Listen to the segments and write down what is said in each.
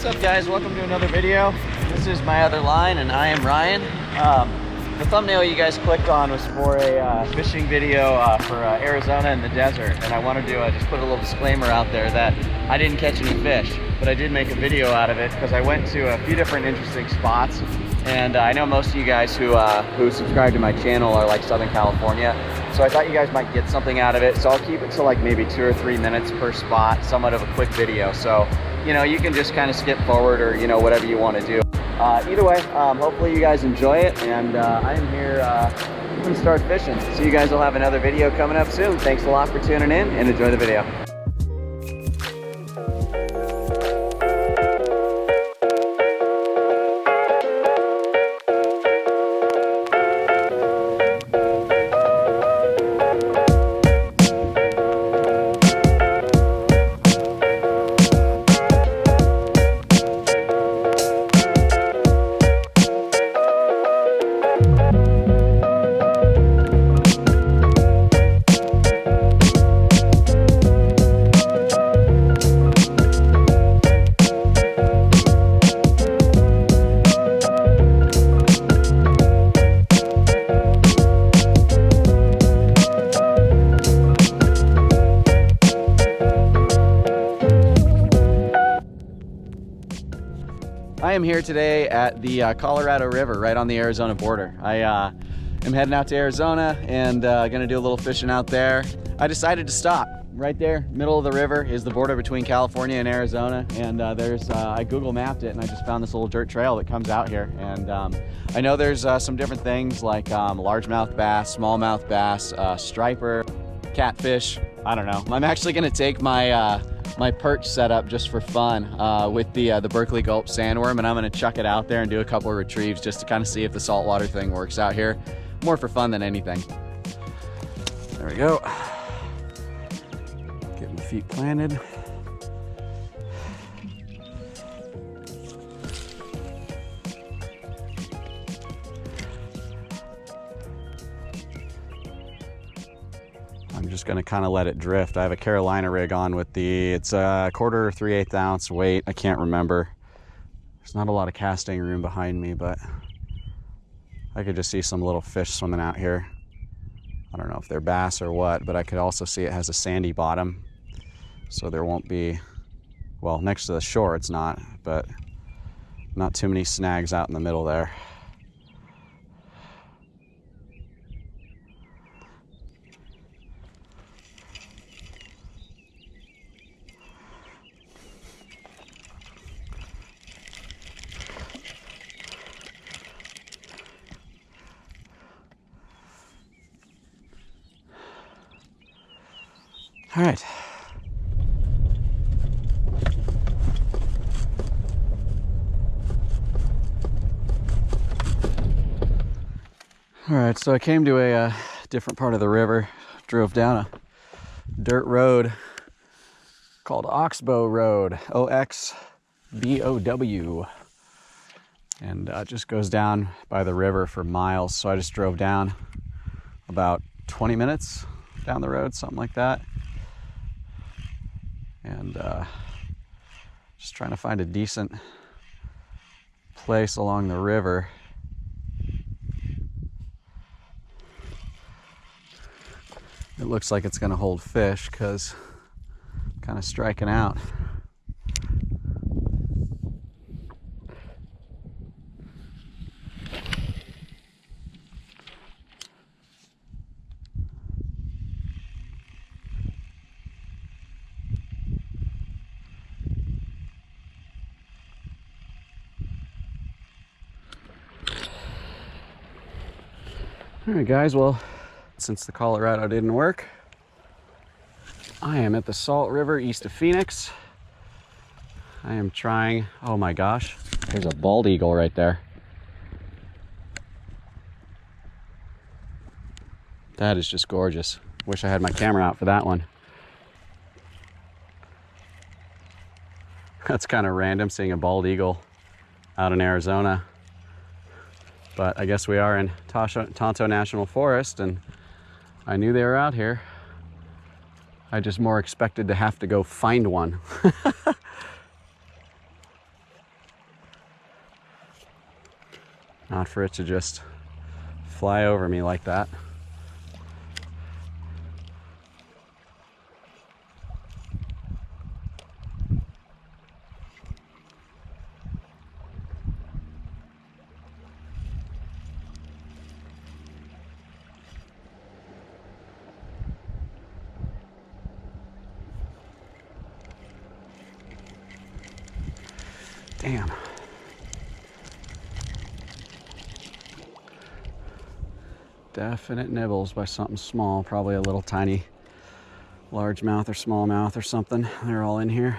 What's up, guys? Welcome to another video. This is my other line and I am Ryan. The thumbnail you guys clicked on was for a fishing video for Arizona in the desert, and I wanted to just put a little disclaimer out there that I didn't catch any fish, but I did make a video out of it because I went to a few different interesting spots, and I know most of you guys who subscribe to my channel are like Southern California, so I thought you guys might get something out of it. So I'll keep it to like maybe 2 or 3 minutes per spot, somewhat of a quick video. So, you know, you can just kind of skip forward or, you know, whatever you want to do. Either way, hopefully you guys enjoy it, and I am here to start fishing. So you guys will have another video coming up soon. Thanks a lot for tuning in, and enjoy the video. I am here today at the Colorado River, right on the Arizona border. I am heading out to Arizona and gonna do a little fishing out there. I decided to stop right there. Middle of the river is the border between California and Arizona, and I Google mapped it, and I just found this little dirt trail that comes out here. And I know there's some different things like largemouth bass, smallmouth bass, striper, catfish. I don't know. I'm actually gonna take my my perch setup just for fun with the Berkley gulp sandworm, and I'm gonna chuck it out there and do a couple of retrieves just to kind of see if the saltwater thing works out here. More for fun than anything. There we go. Get my feet planted. I'm just gonna kind of let it drift. I have a Carolina rig on with it's a 1/4 or 3/8 ounce weight. I can't remember. There's not a lot of casting room behind me, but I could just see some little fish swimming out here. I don't know if they're bass or what, but I could also see it has a sandy bottom, so there won't be, well, next to the shore it's not, but not too many snags out in the middle there. All right. All right, so I came to a different part of the river, drove down a dirt road called Oxbow Road, O-X-B-O-W. And it just goes down by the river for miles. So I just drove down about 20 minutes down the road, something like that. And just trying to find a decent place along the river. It looks like it's going to hold fish because I'm kind of striking out. All right, guys, well, since the Colorado didn't work, I am at the Salt River east of Phoenix. I am trying, oh my gosh, there's a bald eagle right there. That is just gorgeous. Wish I had my camera out for that one. That's kind of random seeing a bald eagle out in Arizona. But I guess we are in Tonto National Forest, and I knew they were out here. I just more expected to have to go find one. Not for it to just fly over me like that. Damn. Definite nibbles by something small, probably a little tiny largemouth or smallmouth or something. They're all in here.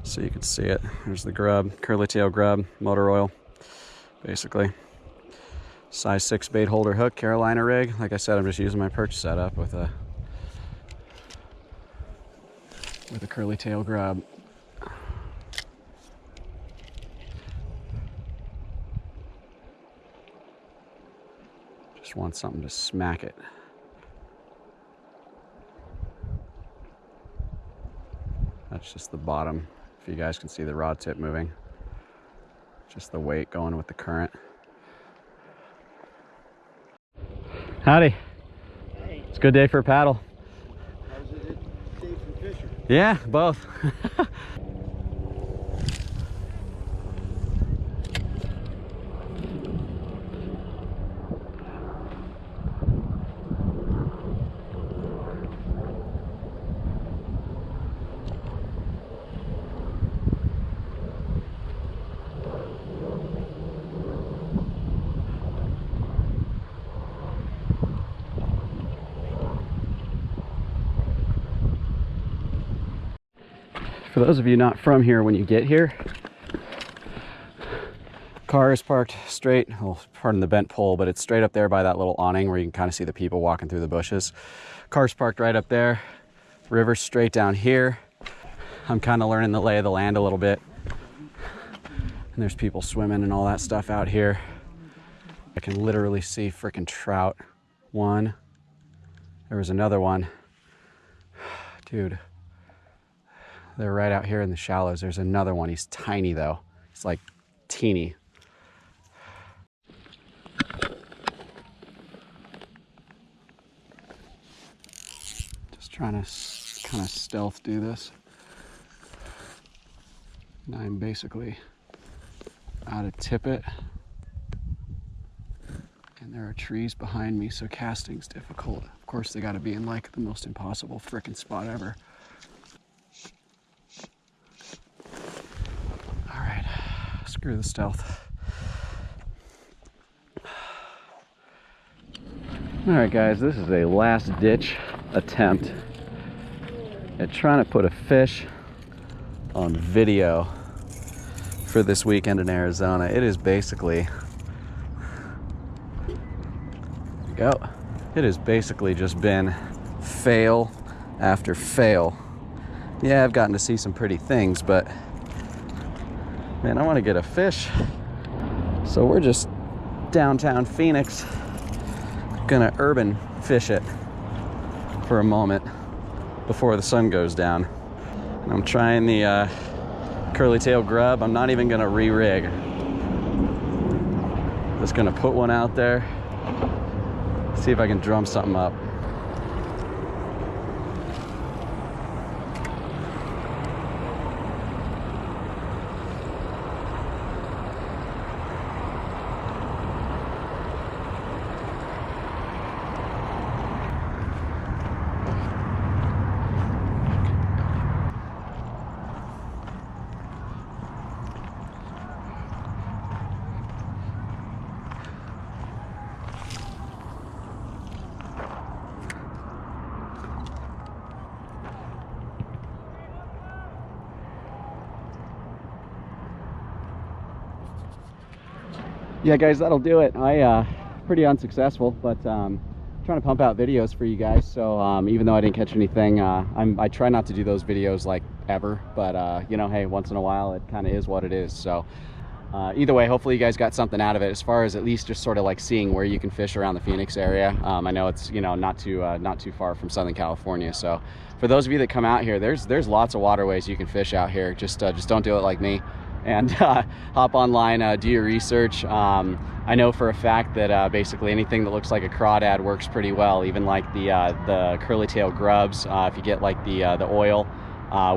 So you can see it. There's the grub, curly tail grub, motor oil, basically. Size 6 bait holder hook, Carolina rig. Like I said, I'm just using my perch setup with a curly tail grub. Just want something to smack it. That's just the bottom. If you guys can see the rod tip moving. Just the weight going with the current. Howdy. Hey. It's a good day for a paddle. How's it a day for fishing? Yeah, both. For those of you not from here, when you get here, car is parked straight, well, pardon the bent pole, but it's straight up there by that little awning where you can kind of see the people walking through the bushes. Car's parked right up there. River's straight down here. I'm kind of learning the lay of the land a little bit. And there's people swimming and all that stuff out here. I can literally see freaking trout. One. There was another one. Dude. They're right out here in the shallows. There's another one. He's tiny though. He's like teeny. Just trying to kind of stealth do this. And I'm basically out of tippet. And there are trees behind me, so casting's difficult. Of course, they got to be in like the most impossible frickin' spot ever. Screw the stealth. All right, guys, this is a last ditch attempt at trying to put a fish on video for this weekend in Arizona. It is basically, there we go. It has basically just been fail after fail. Yeah, I've gotten to see some pretty things, but man, I want to get a fish. So we're just downtown Phoenix, gonna urban fish it for a moment before the sun goes down. And I'm trying the curly tail grub. I'm not even gonna re-rig. Just gonna put one out there, see if I can drum something up. Yeah, guys, that'll do it. Pretty unsuccessful, but trying to pump out videos for you guys. So even though I didn't catch anything, I try not to do those videos like ever, but you know, hey, once in a while it kind of is what it is. So Either way, hopefully you guys got something out of it, as far as at least just sort of like seeing where you can fish around the Phoenix area. I know it's, you know, not too far from Southern California. So for those of you that come out here, there's lots of waterways you can fish out here. Just don't do it like me, and hop online, do your research. I know for a fact that basically anything that looks like a crawdad works pretty well, even like the curly tail grubs. If you get like the oil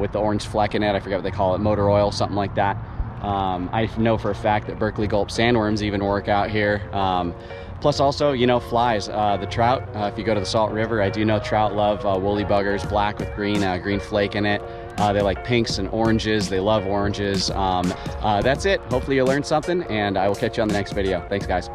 with the orange fleck in it, I forget what they call it, motor oil, something like that. I know for a fact that Berkley gulp sandworms even work out here. Plus also, you know, flies, the trout. If you go to the Salt River, I do know trout love woolly buggers, black with green flake in it. They like pinks and oranges. They love oranges. That's it. Hopefully you learned something, and I will catch you on the next video. Thanks, guys.